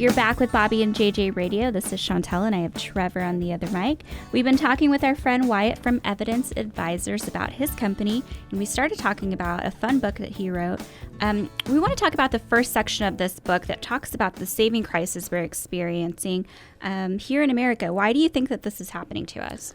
You're back with Bobby and JJ Radio. This is Chantel, and I have Trevor on the other mic. We've been talking with our friend Wyatt from Evidence Advisors about his company, and we started talking about a fun book that he wrote. We want to talk about the first section of this book that talks about the saving crisis we're experiencing here in America. Why do you think that this is happening to us?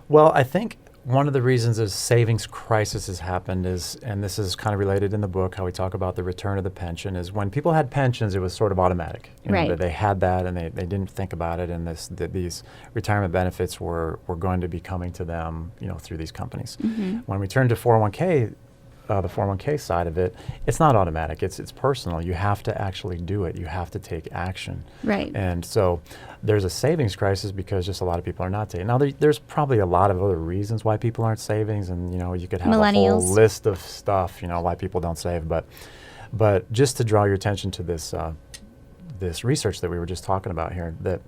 Well, I think one of the reasons a savings crisis has happened is, and this is kind of related in the book, how we talk about the return of the pension, is when people had pensions, it was sort of automatic. Right. They had that and they didn't think about it, and these retirement benefits were going to be coming to them, through these companies. Mm-hmm. When we turn to 401k, the 401k side of it, it's not automatic. It's personal. You have to actually do it. You have to take action. Right. And so there's a savings crisis because just a lot of people are not saving. Now, there's probably a lot of other reasons why people aren't savings, and you could have a whole list of stuff, why people don't save. But just to draw your attention to this this research that we were just talking about here, that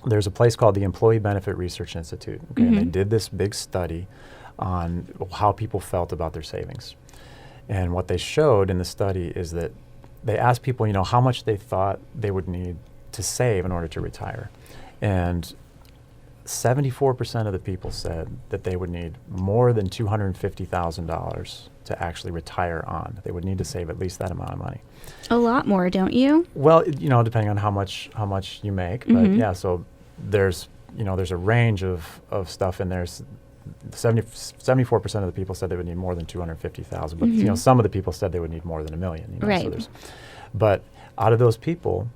there's a place called the Employee Benefit Research Institute. Okay, mm-hmm. And they did this big study on how people felt about their savings. And what they showed in the study is that they asked people, how much they thought they would need to save in order to retire. And 74% of the people said that they would need more than $250,000 to actually retire on. They would need to save at least that amount of money. A lot more, don't you? Well, depending on how much you make. Mm-hmm. But yeah, so there's a range of stuff in there. 74% of the people said they would need more than $250,000, but mm-hmm. Some of the people said they would need more than $1 million. Right. So but out of those people,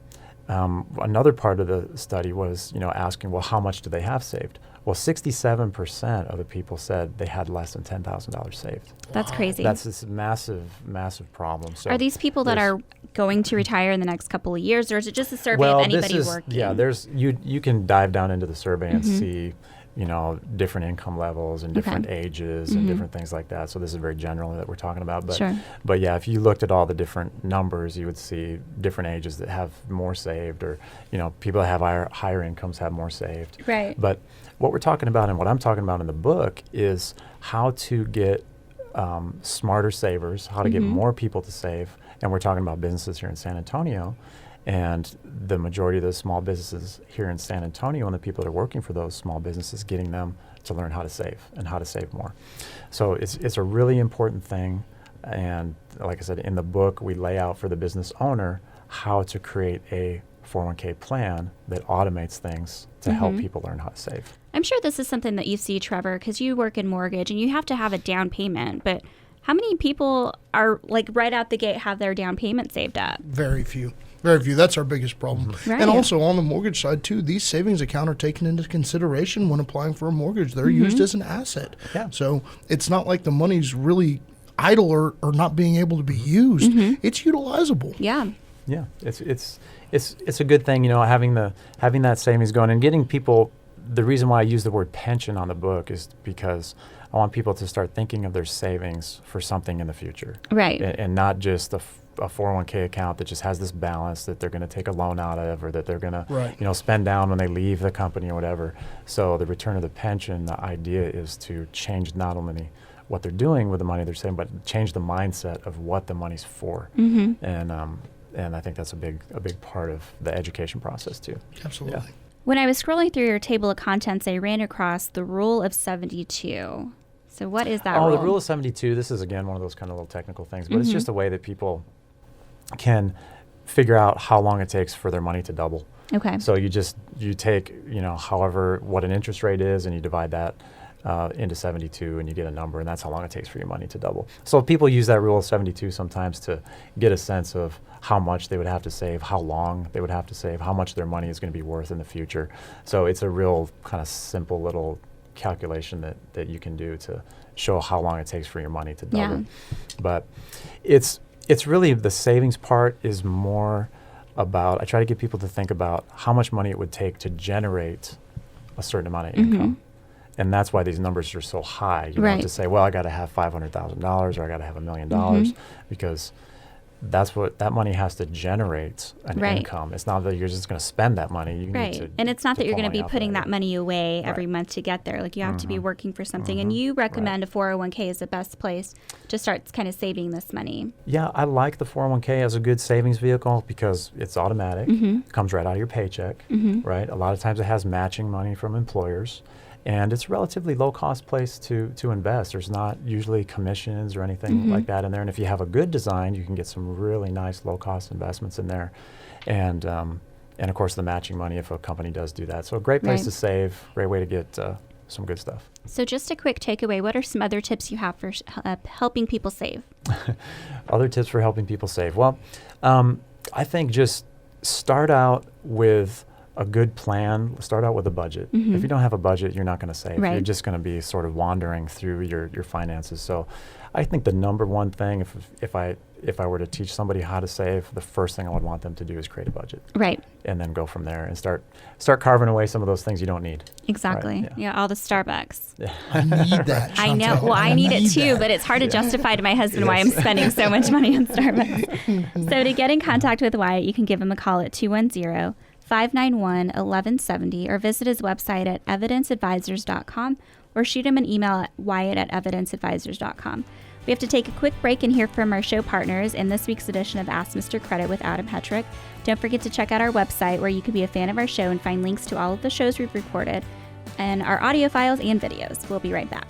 another part of the study was asking, well, how much do they have saved? Well, 67% of the people said they had less than $10,000 saved. That's crazy. That's this massive, massive problem. So are these people that are going to retire in the next couple of years, or is it just a survey of anybody working? Yeah, you can dive down into the survey and mm-hmm. see different income levels and different ages mm-hmm. and different things like that. So this is very general that we're talking about. But, sure. But yeah, if you looked at all the different numbers, you would see different ages that have more saved, or, people that have higher incomes have more saved. Right. But what we're talking about and what I'm talking about in the book is how to get smarter savers, how to mm-hmm. get more people to save. And we're talking about businesses here in San Antonio. And the majority of those small businesses here in San Antonio, and the people that are working for those small businesses, getting them to learn how to save and how to save more. So it's a really important thing. And like I said, in the book, we lay out for the business owner how to create a 401k plan that automates things to mm-hmm. help people learn how to save. I'm sure this is something that you see, Trevor, because you work in mortgage and you have to have a down payment. But how many people are right out the gate have their down payment saved up? Very few. Very few. That's our biggest problem. Mm-hmm. Right. And also on the mortgage side, too, these savings accounts are taken into consideration when applying for a mortgage. They're mm-hmm. used as an asset. Yeah. So it's not like the money's really idle or not being able to be used. Mm-hmm. It's utilizable. Yeah. Yeah. It's a good thing, having that savings going and getting people. The reason why I use the word pension on the book is because I want people to start thinking of their savings for something in the future. Right. And not just a 401k account that just has this balance that they're going to take a loan out of, or that they're going to right. Spend down when they leave the company or whatever. So the return of the pension, the idea is to change not only what they're doing with the money they're saving, but change the mindset of what the money's for. Mm-hmm. And I think that's a big part of the education process too. Absolutely. Yeah. When I was scrolling through your table of contents, I ran across the Rule of 72. So what is that rule? The Rule of 72, this is, again, one of those kind of little technical things, but mm-hmm. it's just a way that people can figure out how long it takes for their money to double. Okay. So you take, what an interest rate is, and you divide that into 72, and you get a number, and that's how long it takes for your money to double. So people use that Rule of 72 sometimes to get a sense of how much they would have to save, how long they would have to save, how much their money is going to be worth in the future. So it's a real kind of simple little calculation that you can do to show how long it takes for your money to double. Yeah. But it's really, the savings part is more about, I try to get people to think about how much money it would take to generate a certain amount of mm-hmm. income. And that's why these numbers are so high. You right. know, to say, well, I got to have $500,000 or I got to have $1 million, mm-hmm. because that money has to generate an income. It's not that you're just going to spend that money. You need to, and it's not that you're going to be pull money putting off that money away every month to get there. Like you have to be working for something. And you recommend a 401k is the best place to start kind of saving this money. Yeah, I like the 401k as a good savings vehicle because it's automatic. It comes right out of your paycheck, right? A lot of times it has matching money from employers. And it's a relatively low-cost place to invest. There's not usually commissions or anything like that in there. And if you have a good design, you can get some really nice low-cost investments in there. And of course, the matching money if a company does do that. So a great place to save, great way to get some good stuff. So just a quick takeaway, what are some other tips you have for helping people save? Other tips for helping people save? Well, I think just start out with a good plan. Start out with a budget. If you don't have a budget, you're not going to save. You're just going to be sort of wandering through your finances. So I think the number one thing, if I were to teach somebody how to save, the first thing I would want them to do is create a budget. Right. And then go from there and start carving away some of those things you don't need. Exactly. Right? Yeah, all the Starbucks. I need that, Chantel. I know. Well, I need it too, but it's hard to justify to my husband why I'm spending so much money on Starbucks. So to get in contact with Wyatt, you can give him a call at 210-591-1170 or visit his website at evidenceadvisors.com or shoot him an email at wyatt@evidenceadvisors.com. We have to take a quick break and hear from our show partners in this week's edition of Ask Mr. Credit with Adam Hetrick. Don't forget to check out our website where you can be a fan of our show and find links to all of the shows we've recorded and our audio files and videos. We'll be right back.